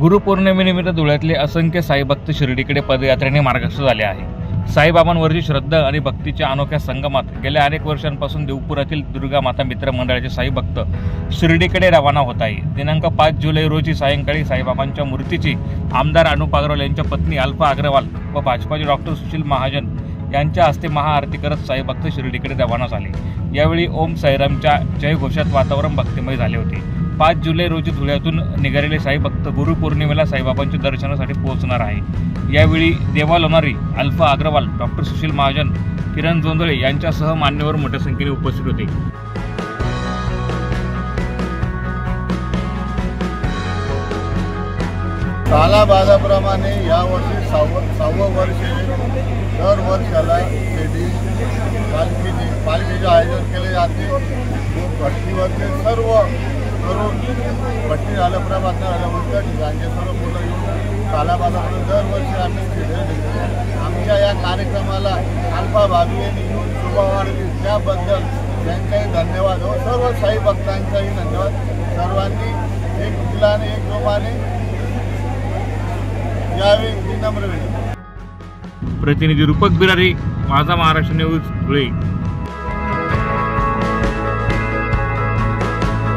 गुरुपौर्णिमेनिमित्त धुळ्यातले असंख्य साईभक्त शिर्डीकडे पदयात्रेने मार्गस्थ झाले आहे। साईबाबांवरची श्रद्धा आणि भक्तीच्या अनोख्या संगमात गेल्या अनेक वर्षांपासून देवपुरातील दुर्गा माता मित्र मंडळाचे साईभक्त शिर्डीकडे रवाना होत आहे। दिनांक 5 जुलै रोजी सायंकाळी साईबाबांच्या मूर्तीची आमदार अनुप अग्रवाल यांच्या पत्नी अल्फा अग्रवाल व भाजपाचे डॉक्टर सुशील महाजन यांच्या हस्ते महाआरती करत साईभक्त शिर्डीकडे रवाना झाले। यावेळी ओम साईरामच्या जयघोषात वातावरण भक्तिमय झाले होते। 5 जुलै रोजी धुळ्यातून निघालेले साईभक्त गुरुपौर्णिमेला साईबाबांच्या दर्शनासाठी पोहोचणार आहे। यावेळी देवा लोणारी, अल्फा अग्रवाल, डॉक्टर सुशील महाजन, किरण जोंधळे यांच्यासह मान्यवर मोठ्या संख्येने उपस्थित होते। कालाबाधाप्रमाणे यावर्षी 6वं वर्ष दर वर्षाला पालखीचे आयोजन केले जाते। भट्टीवरचे सर्व करून भट्टी झालं, प्रभात झालं, उलट ठिकाणचे सर्व मुलं येऊन कालाबाधाप्रमाणे दरवर्षी आम्ही शिर्डीला निघतो। आमच्या या कार्यक्रमाला अल्फा भाभी यांनी येऊन शुभवार दिली, त्याबद्दल त्यांचाही धन्यवाद व सर्व साई भक्तांचाही धन्यवाद। सर्वांनी एक दिलाने एक जोमाने यावे विनम्र विनंती। प्रतिनिधी रूपक बिरारी, माझा महाराष्ट्र न्यूज, धुळे।